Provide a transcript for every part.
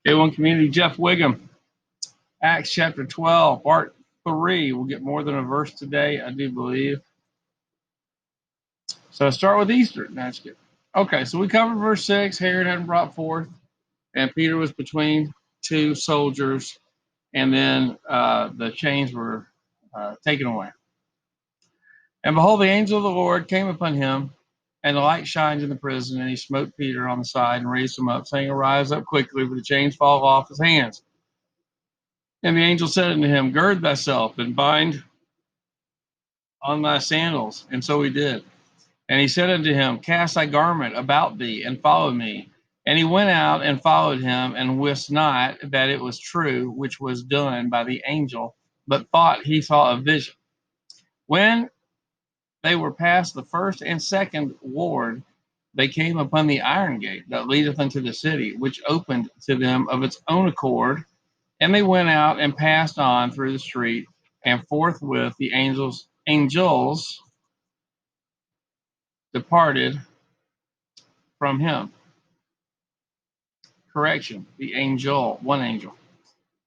K1 Community, Jeff Wiggum, Acts chapter 12, part 3. We'll get more than a verse today, I do believe. So start with Easter. No, just kidding. Okay, so we covered verse 6. Herod hadn't brought forth, and Peter was between two soldiers, and then the chains were taken away. And behold, the angel of the Lord came upon him, and the light shined in the prison, and he smote Peter on the side and raised him up, saying, Arise up quickly, for the chains fall off his hands. And the angel said unto him, Gird thyself, and bind on thy sandals. And so he did. And he said unto him, Cast thy garment about thee, and follow me. And he went out and followed him, and wist not that it was true, which was done by the angel, but thought he saw a vision. When they were past the first and second ward, they came upon the iron gate that leadeth unto the city, which opened to them of its own accord. And they went out and passed on through the street, and forthwith the angels departed from him. Correction, the angel, one angel.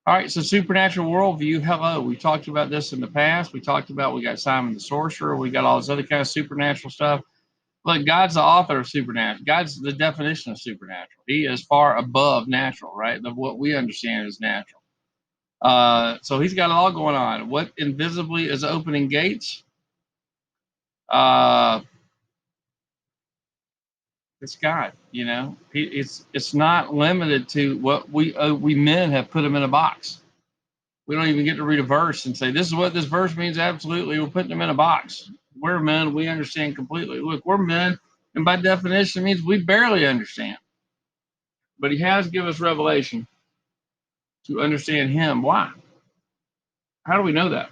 All right, so supernatural worldview. Hello, we talked about this in the past. We got Simon the sorcerer. We got all this other kind of supernatural stuff. Look, God's the author of supernatural. God's the definition of supernatural. He is far above natural, right? What we understand is natural. So he's got it all going on. What invisibly is opening gates? It's God, you know. It's not limited to what we men have put him in a box. We don't even get to read a verse and say, this is what this verse means. Absolutely. We're putting them in a box. We're men. We understand completely. Look, we're men. And by definition, it means we barely understand. But he has given us revelation to understand him. Why? How do we know that?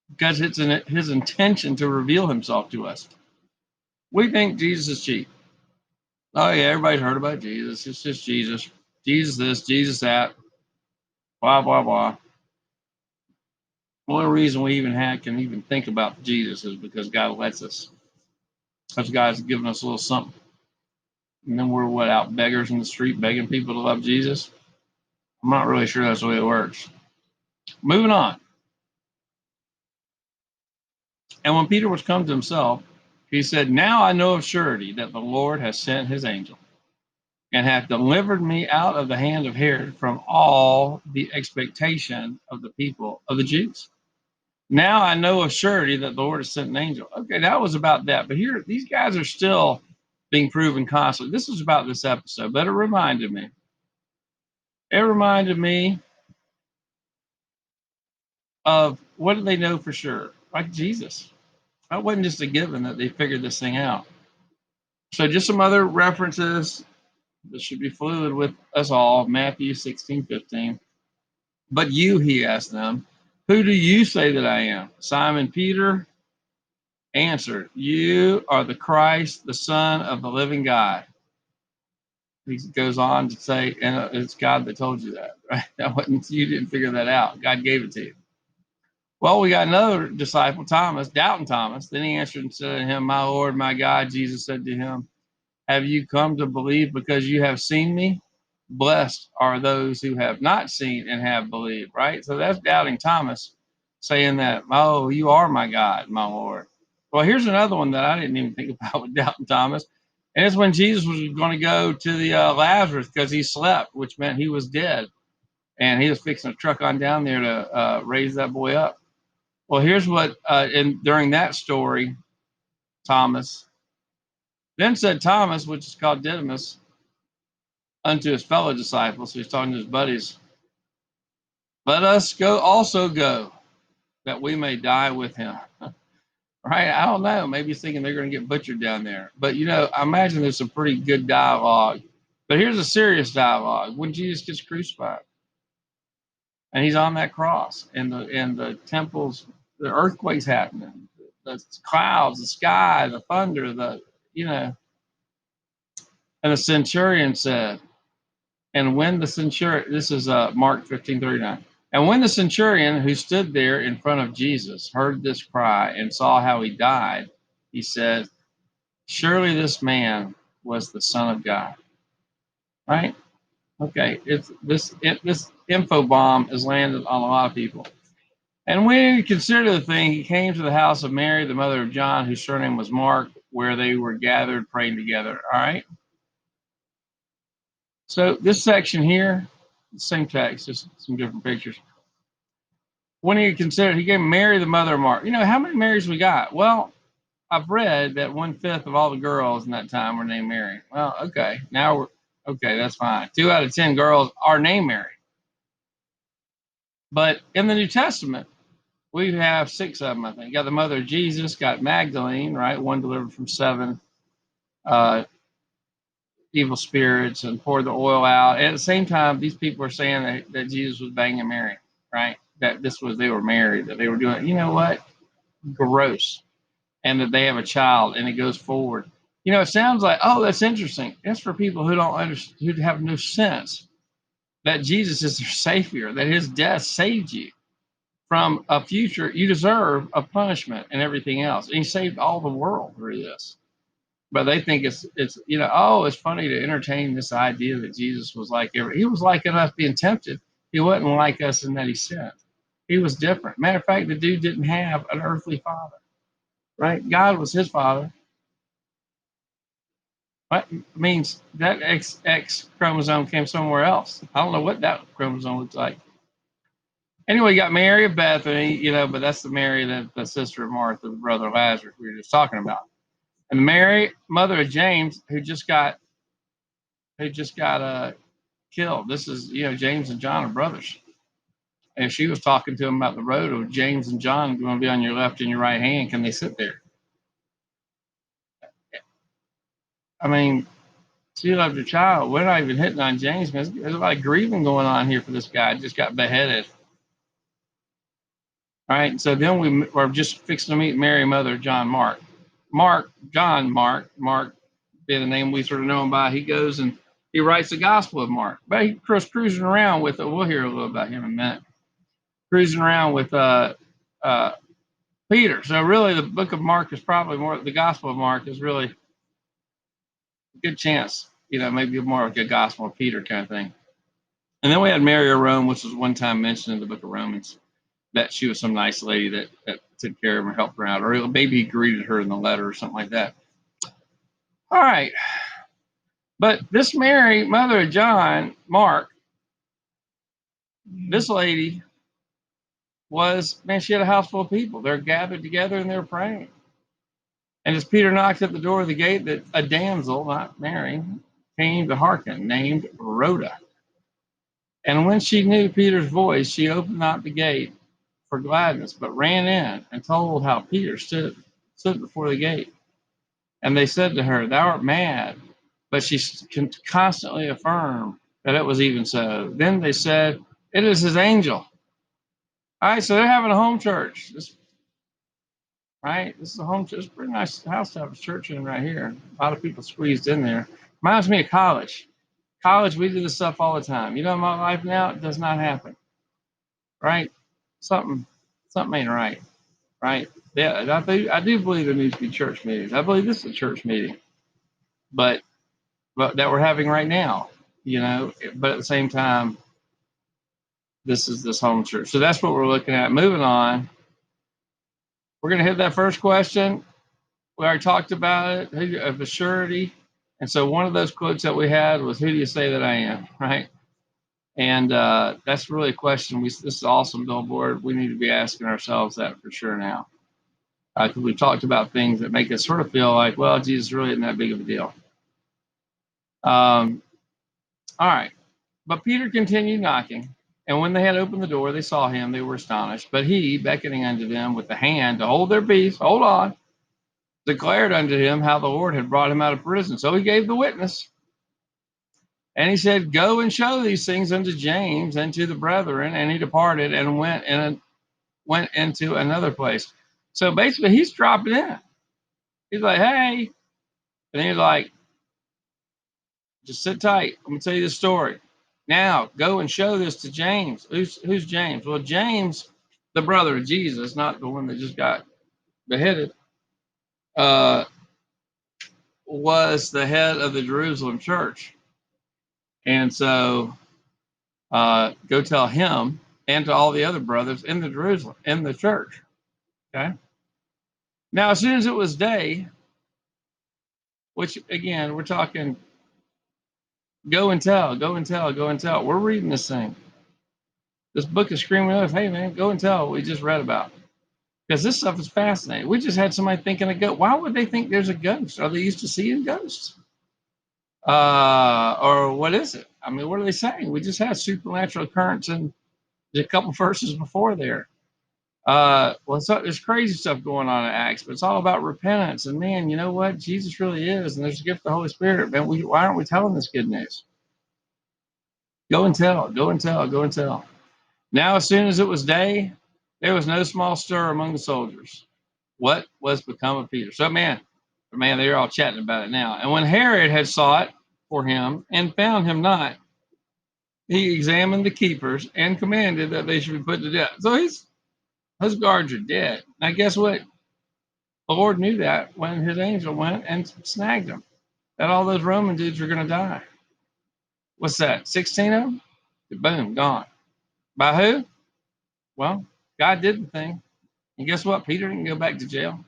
Because it's in his intention to reveal himself to us. We think Jesus is cheap. Oh, yeah, everybody's heard about Jesus. It's just Jesus. Jesus this, Jesus that. Blah, blah, blah. The only reason we can even think about Jesus is because God lets us. Because God's given us a little something. And then we're out beggars in the street begging people to love Jesus? I'm not really sure that's the way it works. Moving on. And when Peter was come to himself, he said, Now I know of surety that the Lord has sent his angel, and hath delivered me out of the hand of Herod from all the expectation of the people of the Jews. Now I know of surety that the Lord has sent an angel. Okay, that was about that. But here, these guys are still being proven constantly. This was about this episode, but it reminded me. Of what did they know for sure? Like Jesus. That wasn't just a given that they figured this thing out. So just some other references that should be fluid with us all. Matthew 16:15. But you, he asked them, who do you say that I am? Simon Peter answered, You are the Christ, the Son of the living God. He goes on to say, and it's God that told you that, right? That wasn't, you didn't figure that out. God gave it to you. Well, we got another disciple, Thomas, doubting Thomas. Then he answered and said to him, My Lord, my God. Jesus said to him, Have you come to believe because you have seen me? Blessed are those who have not seen and have believed, right? So that's doubting Thomas saying that, Oh, you are my God, my Lord. Well, here's another one that I didn't even think about with doubting Thomas. And it's when Jesus was going to go to the Lazarus because he slept, which meant he was dead. And he was fixing to truck on down there to raise that boy up. Well, here's what, during that story, Thomas, then said Thomas, which is called Didymus, unto his fellow disciples, so he's talking to his buddies, Let us also go, that we may die with him. Right? I don't know. Maybe he's thinking they're going to get butchered down there. But, I imagine there's some pretty good dialogue. But here's a serious dialogue. When Jesus gets crucified, and he's on that cross, and the temples, the earthquakes happening, the clouds, the sky, the thunder, and the centurion said, and when the centurion, this is Mark 15:39, and when the centurion who stood there in front of Jesus heard this cry and saw how he died, he said, Surely this man was the Son of God. Right? Okay, this info bomb has landed on a lot of people. And when you consider the thing, he came to the house of Mary, the mother of John, whose surname was Mark, where they were gathered praying together. All right. So this section here, same text, just some different pictures. When he considered, he gave Mary the mother of Mark. You know, how many Marys we got? Well, I've read that 1/5 of all the girls in that time were named Mary. Well, okay, now we're okay. That's fine. 2 out of 10 girls are named Mary. But in the New Testament, we have 6 of them. I think got the mother of Jesus, got Magdalene, right? One delivered from 7 uh, evil spirits and poured the oil out. And at the same time, these people are saying that Jesus was banging Mary, right? That this was they were married, that they were doing. You know what? Gross. And that they have a child, and it goes forward. You know, it sounds like, oh, that's interesting. That's for people who don't understand, who have no sense that Jesus is their savior, that his death saved you from a future you deserve of punishment and everything else. And he saved all the world through this. But they think it's you know, oh, it's funny to entertain this idea that Jesus was like he was like us being tempted. He wasn't like us in that he sinned. He was different. Matter of fact, the dude didn't have an earthly father, right? God was his father. What means that X chromosome came somewhere else? I don't know what that chromosome looks like. Anyway, you got Mary of Bethany, you know, but that's the Mary that the sister of Martha, the brother of Lazarus, we were just talking about, and Mary, mother of James, who just got killed. This is, you know, James and John are brothers, and she was talking to him about the road of James and John going to be on your left and your right hand. Can they sit there? I mean, she loved her child. We're not even hitting on James. There's a lot of grieving going on here for this guy. Just got beheaded. All right. So then we were just fixing to meet Mary, mother of John Mark. Mark being the name we sort of know him by. He goes and he writes the Gospel of Mark. But he cruising around with, we'll hear a little about him in a minute, cruising around with uh, Peter. So really the book of Mark is probably more, the Gospel of Mark is really a good chance, you know, maybe more like a Gospel of Peter kind of thing. And then we had Mary of Rome, which was one time mentioned in the book of Romans, that she was some nice lady that took care of her and helped her out, or maybe he greeted her in the letter or something like that. All right. But this Mary, mother of John, Mark, this lady was, man, she had a house full of people. They're gathered together and they're praying. And as Peter knocked at the door of the gate, that a damsel, not Mary, came to hearken, named Rhoda. And when she knew Peter's voice, she opened not the gate for gladness, but ran in and told how Peter stood before the gate. And they said to her, "Thou art mad." But she constantly affirmed that it was even so. Then they said, "It is his angel." All right, so they're having a home church. This is a home church. It's a pretty nice house to have a church in right here. A lot of people squeezed in there. Reminds me of college. College, we do this stuff all the time. You know, in my life now, it does not happen. Right? Something ain't right. Right? Yeah, I do believe there needs to be church meetings. I believe this is a church meeting, but that we're having right now. You know, but at the same time, this is this home church. So that's what we're looking at. Moving on, we're going to hit that first question. We already talked about it, of the surety. And so one of those quotes that we had was, "Who do you say that I am?" Right? And that's really a question. This is awesome, Billboard. We need to be asking ourselves that for sure now. Because we've talked about things that make us sort of feel like, well, Jesus really isn't that big of a deal. All right. But Peter continued knocking. And when they had opened the door, they saw him. They were astonished. But he, beckoning unto them with the hand to hold their peace, hold on, declared unto him how the Lord had brought him out of prison. So he gave the witness. And he said, "Go and show these things unto James and to the brethren." And he departed and went into another place. So basically, he's dropping in. He's like, "Hey," and he's like, "Just sit tight. I'm gonna tell you the story. Now go and show this to James." Who's James? Well, James, the brother of Jesus, not the one that just got beheaded, uh, was the head of the Jerusalem church. And so go tell him and to all the other brothers in the Jerusalem, in the church. Okay. Now, as soon as it was day, which again, we're talking go and tell, go and tell, go and tell. We're reading this thing. This book is screaming at us, hey man, go and tell what we just read about. Because this stuff is fascinating. We just had somebody thinking a ghost. Why would they think there's a ghost? Are they used to seeing ghosts? Or what is it? I mean, what are they saying? We just had supernatural occurrence in a couple verses before there. Well, there's crazy stuff going on in Acts, but it's all about repentance. And man, you know what? Jesus really is, and there's a gift of the Holy Spirit. Man, why aren't we telling this good news? Go and tell, go and tell, go and tell. Now, as soon as it was day, there was no small stir among the soldiers. What was become of Peter? So, man, they're all chatting about it now. And when Herod had sought for him and found him not, he examined the keepers and commanded that they should be put to death. So his guards are dead. Now, guess what? The Lord knew that when his angel went and snagged him, that all those Roman dudes were going to die. What's that? 16 of them? Boom, gone. By who? Well, God did the thing. And guess what? Peter didn't go back to jail.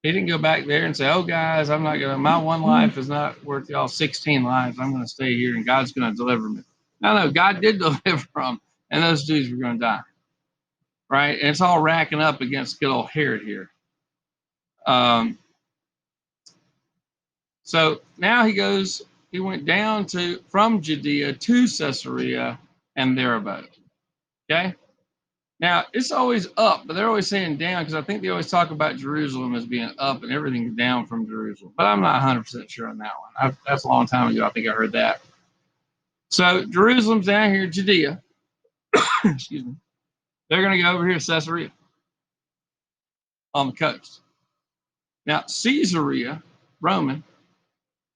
He didn't go back there and say, oh, guys, I'm not going to, my one life is not worth y'all 16 lives. I'm going to stay here and God's going to deliver me. No, God did deliver them. And those dudes were going to die. Right? And it's all racking up against good old Herod here. So now he went down from Judea to Caesarea and there abode. Okay? Now, it's always up, but they're always saying down because I think they always talk about Jerusalem as being up and everything down from Jerusalem. But I'm not 100% sure on that one. That's a long time ago. I think I heard that. So Jerusalem's down here, Judea. Excuse me. They're going to go over here to Caesarea on the coast. Now, Caesarea, Roman,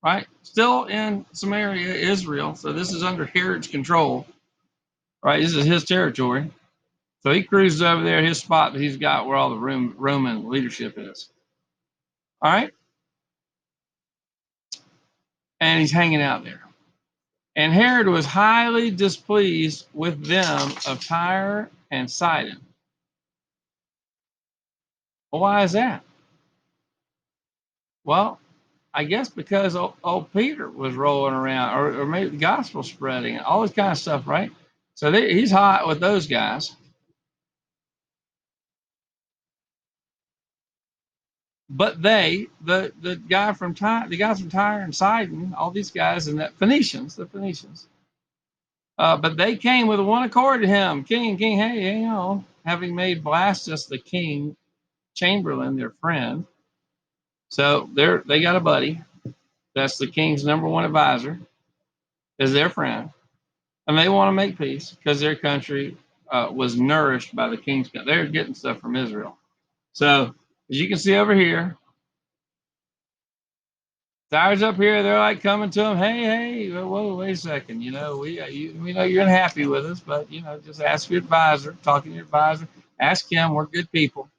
right? Still in Samaria, Israel. So this is under Herod's control, right? This is his territory. So he cruises over there, his spot that he's got where all the Roman leadership is. All right. And he's hanging out there. And Herod was highly displeased with them of Tyre and Sidon. Well, why is that? Well, I guess because old Peter was rolling around, or maybe the gospel spreading, and all this kind of stuff, right? So he's hot with those guys. But the guys from Tyre and Sidon, all these guys, and the Phoenicians, but they came with one accord to him. King, hey, hang on. Having made Blastus the king chamberlain their friend. So they got a buddy. That's the king's number one advisor, is their friend. And they want to make peace because their country was nourished by the king's country. They're getting stuff from Israel. So as you can see over here, Tyre's up here. They're like coming to him. Hey, whoa, wait a second. You know, we know you're unhappy with us, but just ask your advisor. Talking to your advisor, ask him. We're good people.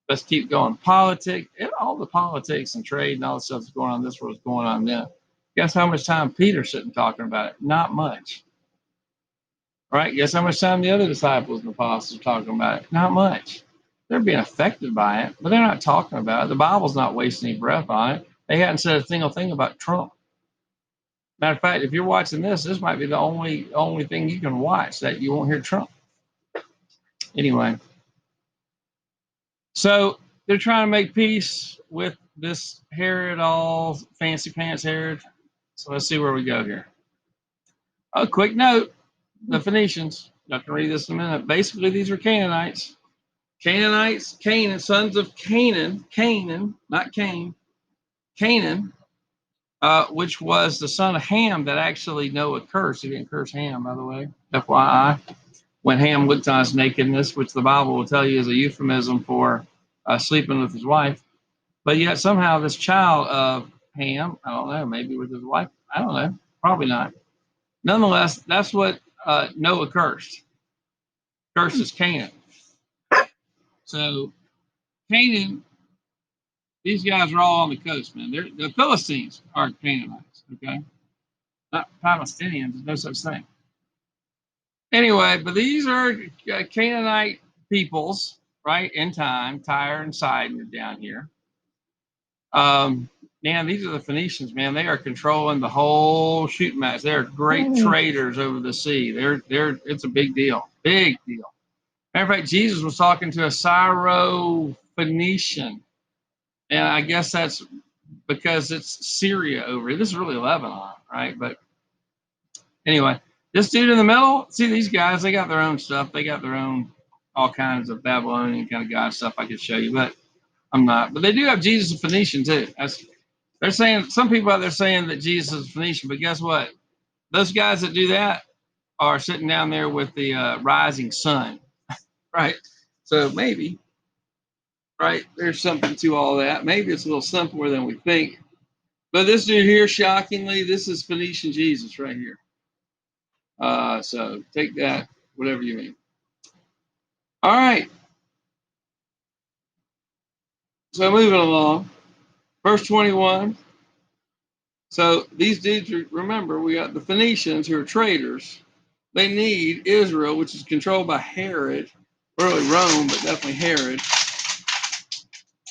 Let's keep going. Politics, all the politics and trade and all the stuff that's going on in this world is going on then. Guess how much time Peter's sitting talking about it? Not much. Right? Guess how much time the other disciples and apostles are talking about it? Not much. They're being affected by it, but they're not talking about it. The Bible's not wasting any breath on it. They hadn't said a single thing about Trump. Matter of fact, if you're watching this might be the only thing you can watch that you won't hear Trump. Anyway, so they're trying to make peace with this Herod, all fancy pants Herod. So let's see where we go here. A quick note: the Phoenicians. I'm going to read this in a minute. Basically, these are Canaanites. Canaan, sons of Canaan, not Cain, Canaan, which was the son of Ham that actually Noah cursed. He didn't curse Ham, by the way, FYI. When Ham looked on his nakedness, which the Bible will tell you is a euphemism for sleeping with his wife. But yet somehow this child of Ham, I don't know, maybe with his wife, I don't know, probably not. Nonetheless, that's what Noah cursed. Curses Canaan. So Canaan, these guys are all on the coast, man. The Philistines are Canaanites, okay? Not Palestinians. There's no such thing. Anyway, but these are Canaanite peoples, right? In time, Tyre and Sidon are down here. Man, these are the Phoenicians, man. They are controlling the whole shooting match. They're great traders over the sea. It's a big deal. Big deal. Matter of fact, Jesus was talking to a Syro-Phoenician. And I guess that's because it's Syria over here. This is really Lebanon, right? But anyway, this dude in the middle, see these guys, they got their own stuff. They got their own all kinds of Babylonian kind of God stuff I could show you, but I'm not. But they do have Jesus of Phoenician too. They're saying, some people out there saying that Jesus is Phoenician, but guess what? Those guys that do that are sitting down there with the rising sun, right? So maybe, right, there's something to all that. Maybe it's a little simpler than we think. But this dude here, shockingly, this is Phoenician Jesus right here. So take that, whatever you mean. All right. So moving along, verse 21. So these dudes, remember, we got the Phoenicians who are traders. They need Israel, which is controlled by Herod, really Rome, but definitely Herod.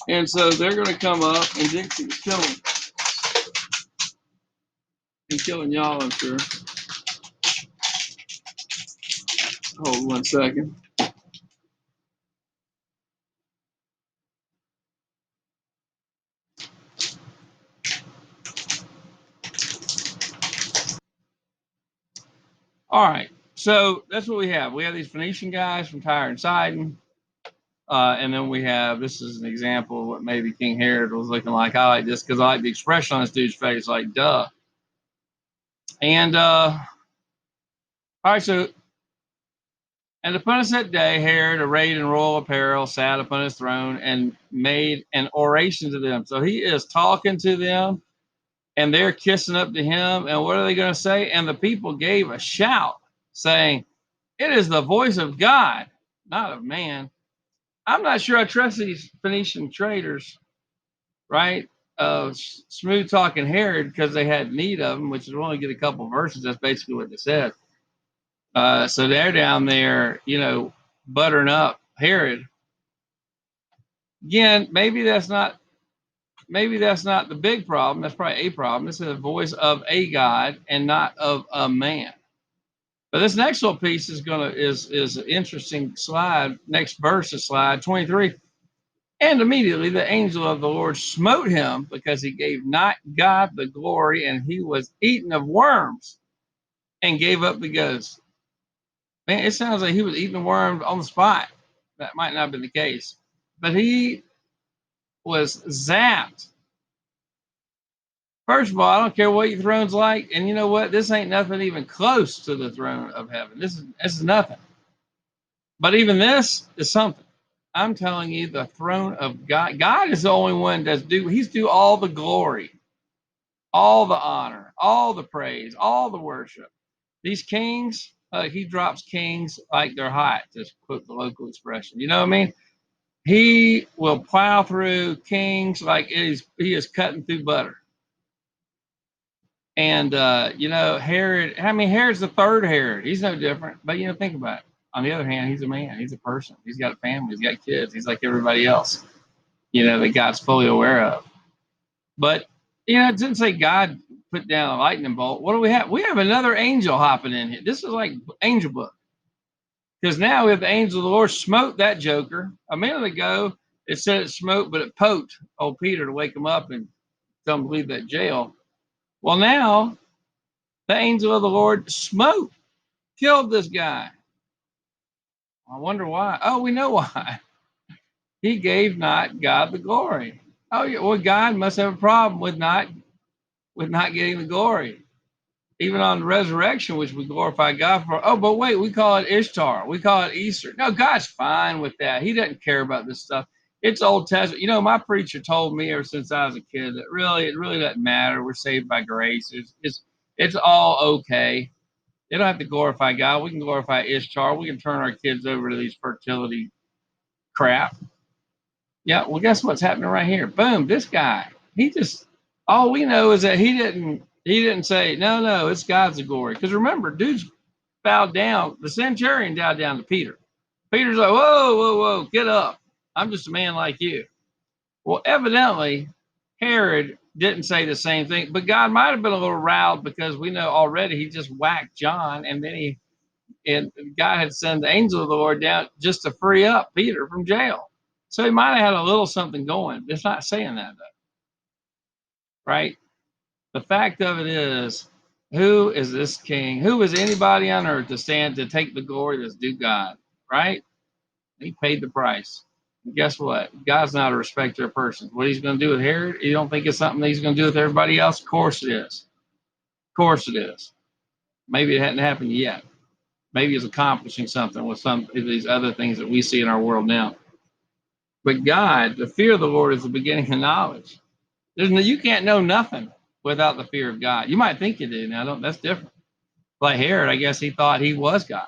And so they're going to come up, and Dixie was killing y'all, I'm sure. Hold 1 second. All right, so that's what we have. We have these Phoenician guys from Tyre and Sidon. And then we have, this is an example of what maybe King Herod was looking like. I like this because I like the expression on this dude's face, like, duh. And, all right, so, and upon a set day, Herod, arrayed in royal apparel, sat upon his throne and made an oration to them. So he is talking to them, and they're kissing up to him. And what are they going to say? And the people gave a shout, saying, "It is the voice of God, not of man." I'm not sure I trust these Phoenician traders, right? Smooth talking Herod because they had need of him, which is only get a couple of verses. That's basically what they said. So they're down there, buttering up Herod. Again, maybe that's not the big problem. That's probably a problem. This is the voice of a God and not of a man. But this next little piece is an interesting slide. Next verse is slide 23. And immediately the angel of the Lord smote him because he gave not God the glory, and he was eaten of worms and gave up the ghost. Man, it sounds like he was eating the worms on the spot. That might not have been the case. But he was zapped. First of all, I don't care what your throne's like. And you know what? This ain't nothing even close to the throne of heaven. This is nothing. But even this is something. I'm telling you, the throne of God. God is the only one he's due all the glory, all the honor, all the praise, all the worship. These kings, he drops kings like they're hot, to quote the local expression. You know what I mean? He will plow through kings like he is cutting through butter. And Herod, Herod's the third Herod. He's no different. But think about it. On the other hand, he's a man, he's a person, he's got a family, he's got kids, he's like everybody else, that God's fully aware of. But it didn't say God put down a lightning bolt. What do we have? We have another angel hopping in here. This is like angel book. Because now we have the angel of the Lord smote that joker. A minute ago, it said it smote, but it poked old Peter to wake him up and tell him to leave that jail. Well, now the angel of the Lord smote, killed this guy. I wonder why. Oh, we know why. He gave not God the glory. Oh, yeah. Well, God must have a problem with not getting the glory. Even on the resurrection, which we glorify God for. Oh, but wait, we call it Ishtar. We call it Easter. No, God's fine with that. He doesn't care about this stuff. It's Old Testament. My preacher told me ever since I was a kid that it really doesn't matter. We're saved by grace. It's all okay. They don't have to glorify God. We can glorify Ishtar. We can turn our kids over to these fertility crap. Yeah, well, guess what's happening right here? Boom, this guy. All we know is that he He didn't say, no, it's God's glory. Because remember, dudes bowed down. The centurion bowed down to Peter. Peter's like, whoa, get up. I'm just a man like you. Well, evidently, Herod didn't say the same thing, but God might have been a little riled because we know already he just whacked John, and then God had sent the angel of the Lord down just to free up Peter from jail. So he might have had a little something going. It's not saying that though, right? The fact of it is, who is this king? Who is anybody on earth to stand to take the glory that's due God, right? He paid the price. And guess what? God's not a respecter of persons. What he's going to do with Herod, you don't think it's something that he's going to do with everybody else? Of course it is. Of course it is. Maybe it hadn't happened yet. Maybe he's accomplishing something with some of these other things that we see in our world now. But God, the fear of the Lord is the beginning of knowledge. You can't know nothing without the fear of God. You might think you do. Now, that's different. Like Herod, I guess he thought he was God.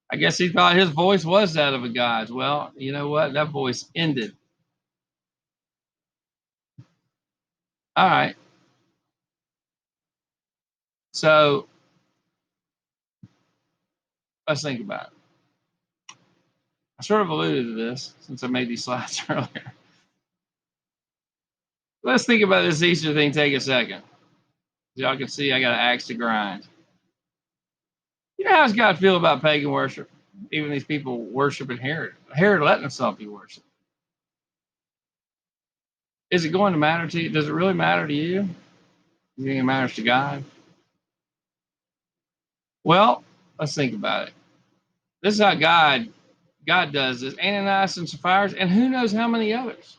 I guess he thought his voice was that of a God. Well, you know what? That voice ended. All right. So let's think about it. I sort of alluded to this since I made these slides earlier. Let's think about this Easter thing. Take a second. As y'all can see, I got an axe to grind. You know how does God feel about pagan worship? Even these people worshiping Herod. Herod letting himself be worshipped. Is it going to matter to you? Does it really matter to you? You think it matters to God? Well, let's think about it. This is how God does this. Ananias and Sapphira, and who knows how many others.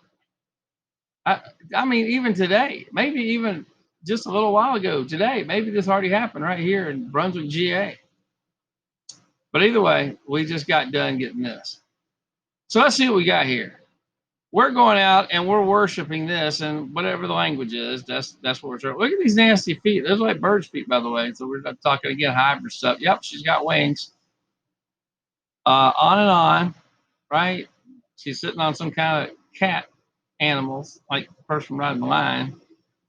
I mean, even today, maybe even just a little while ago today, maybe this already happened right here in Brunswick, GA. But either way, we just got done getting this. So let's see what we got here. We're going out and we're worshiping this, and whatever the language is, that's what we're trying. Look at these nasty feet. Those are like birds' feet, by the way. So we're not talking again hybrid stuff. Yep, she's got wings. On and on, right? She's sitting on some kind of cat animals, like the person riding the line.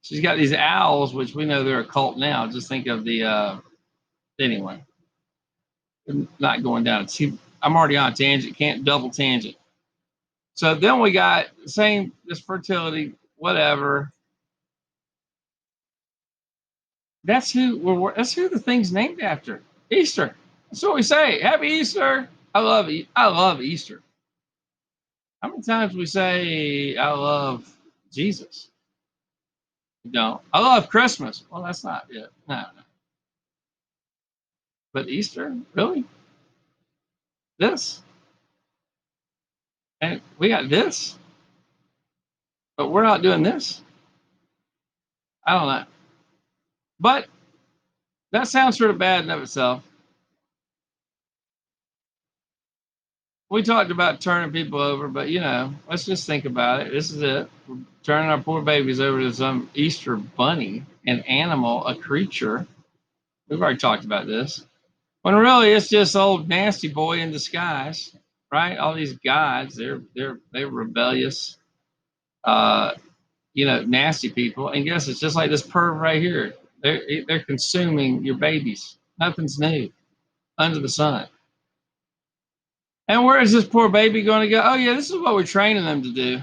She's got these owls, which we know they're a cult now. Just think of the anyway. Not going down. See, I'm already on a tangent. Can't double tangent. So then we got this fertility, whatever. That's who the thing's named after. Easter. That's what we say. Happy Easter. I love Easter. How many times we say I love Jesus? You don't. I love Christmas. Well, that's not it. No. But Easter, really? This? And we got this, but we're not doing this. I don't know. But that sounds sort of bad in of itself. We talked about turning people over, but let's just think about it. This is it. We're turning our poor babies over to some Easter bunny, an animal, a creature. We've already talked about this. When really it's just old nasty boy in disguise, right? All these gods, they're rebellious, nasty people. And guess it's just like this perv right here. They're consuming your babies. Nothing's new under the sun. And where is this poor baby going to go? Oh yeah, this is what we're training them to do.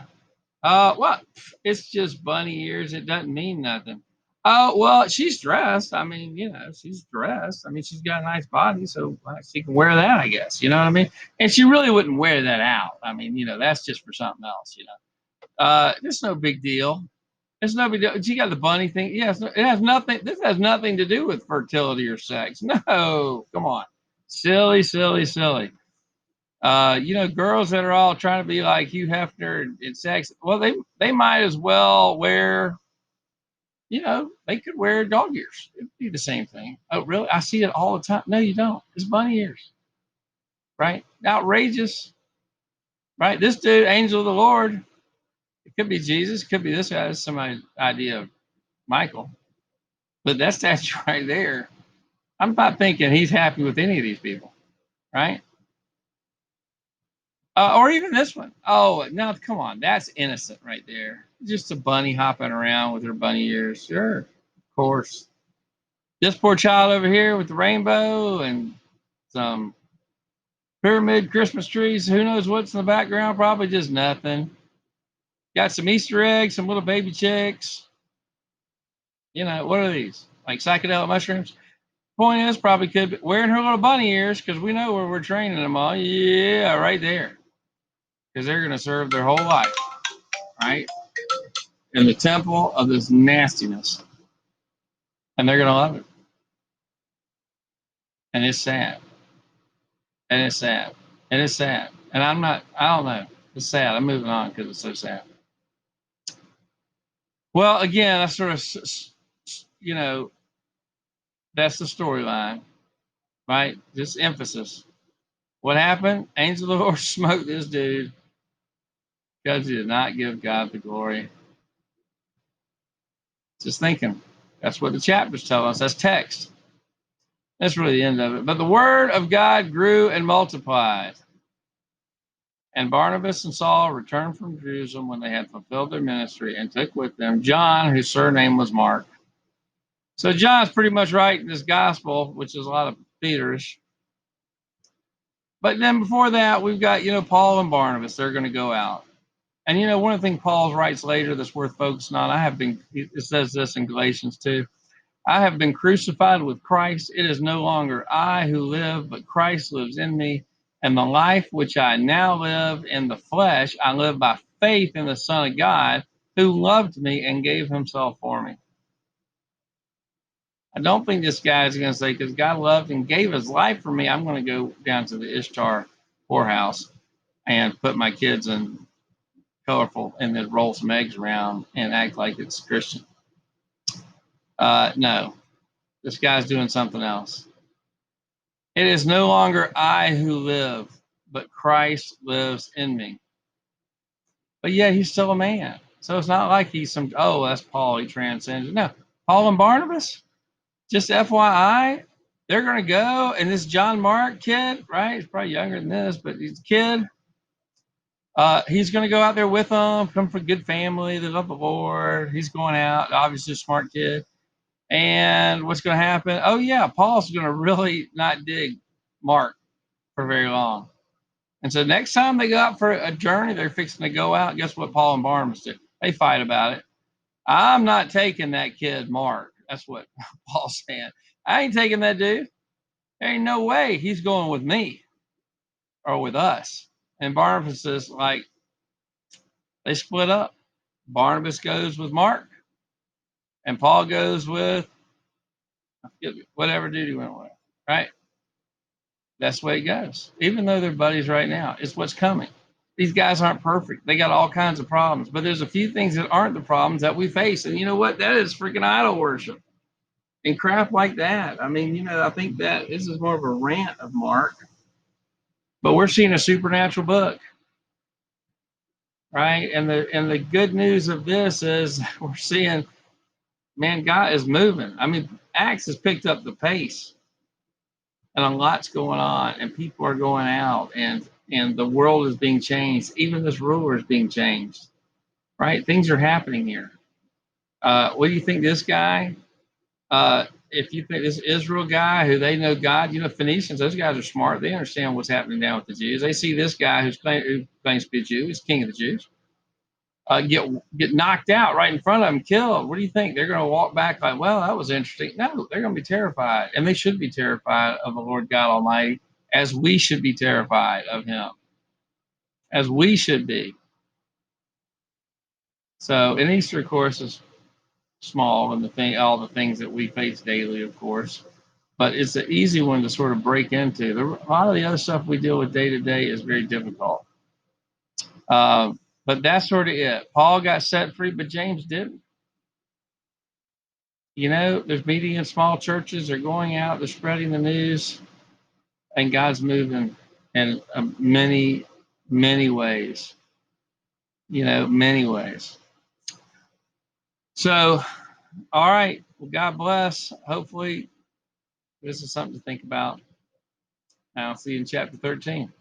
What? It's just bunny ears. It doesn't mean nothing. Oh well, she's dressed. I mean, she's dressed. I mean, she's got a nice body, so she can wear that, I guess. You know what I mean? And she really wouldn't wear that out. I mean, that's just for something else. It's no big deal. It's no big deal. She got the bunny thing. Yes, it has nothing. This has nothing to do with fertility or sex. No, come on, silly, silly, silly. Girls that are all trying to be like Hugh Hefner in sex. Well, they might as well wear. They could wear dog ears. It'd be the same thing. Oh, really? I see it all the time. No, you don't. It's bunny ears, right? Outrageous, right? This dude, angel of the Lord. It could be Jesus. It could be this guy. That's somebody's idea of Michael. But that statue right there, I'm not thinking he's happy with any of these people, right? Or even this one. Oh, no, come on. That's innocent right there. Just a bunny hopping around with her bunny ears. Sure, of course. This poor child over here with the rainbow and some pyramid Christmas trees. Who knows what's in the background? Probably just nothing. Got some Easter eggs, some little baby chicks. What are these? Like psychedelic mushrooms? Point is, probably could be wearing her little bunny ears because we know where we're training them all. Yeah, right there. Because they're going to serve their whole life, right? In the temple of this nastiness. And they're going to love it. And it's sad. And it's sad. And it's sad. And I don't know. It's sad. I'm moving on because it's so sad. Well, again, I sort of, that's the storyline, right? Just emphasis. What happened? Angel of the Lord smoked this dude because he did not give God the glory. Just thinking. That's what the chapters tell us. That's text. That's really the end of it. But the word of God grew and multiplied. And Barnabas and Saul returned from Jerusalem when they had fulfilled their ministry and took with them John, whose surname was Mark. So John's pretty much writing this gospel, which is a lot of Peter's. But then before that, we've got, Paul and Barnabas. They're going to go out. And, one of the things Paul writes later that's worth focusing on, it says this in Galatians 2. I have been crucified with Christ. It is no longer I who live, but Christ lives in me. And the life which I now live in the flesh, I live by faith in the Son of God who loved me and gave himself for me. I don't think this guy is going to say, because God loved and gave his life for me, I'm going to go down to the Ishtar whorehouse and put my kids in colorful and then roll some eggs around and act like it's Christian. No, this guy's doing something else. It is no longer I who live, but Christ lives in me. But yet he's still a man. So it's not like he's that's Paul, he transcends. No, Paul and Barnabas, just FYI, they're going to go. And this John Mark kid, right? He's probably younger than this, but he's a kid. He's going to go out there with them, come from a good family. They love the Lord. He's going out, obviously a smart kid. And what's going to happen? Oh, yeah, Paul's going to really not dig Mark for very long. And so next time they go out for a journey, they're fixing to go out. Guess what Paul and Barnabas do? They fight about it. I'm not taking that kid, Mark. That's what Paul's saying. I ain't taking that dude. There ain't no way he's going with me or with us. And Barnabas is like, they split up. Barnabas goes with Mark, and Paul goes with whatever dude he went with, right? That's the way it goes. Even though they're buddies right now, it's what's coming. These guys aren't perfect. They got all kinds of problems, but there's a few things that aren't the problems that we face. And you know what? That is freaking idol worship and crap like that. I mean, I think that this is more of a rant of Mark, but we're seeing a supernatural book, right? And the good news of this is we're seeing, man, God is moving. I mean, Acts has picked up the pace, and a lot's going on, and people are going out, and the world is being changed. Even this ruler is being changed, right? Things are happening here. What do you think this guy? If you think this Israel guy, who they know God, Phoenicians, those guys are smart. They understand what's happening down with the Jews. They see this guy who claims to be a Jew, he's king of the Jews, get knocked out right in front of them, killed. What do you think? They're going to walk back like, well, that was interesting. No, they're going to be terrified, and they should be terrified of the Lord God Almighty, as we should be terrified of him, as we should be. So, and Easter, of course, is small, and all the things that we face daily, of course, but it's an easy one to sort of break into. A lot of the other stuff we deal with day to day is very difficult. But that's sort of it. Paul got set free, but James didn't. There's meeting in small churches. They're going out. They're spreading the news, and God's moving in many, many ways. Many ways. So, all right. Well, God bless. Hopefully, this is something to think about. I'll see you in chapter 13.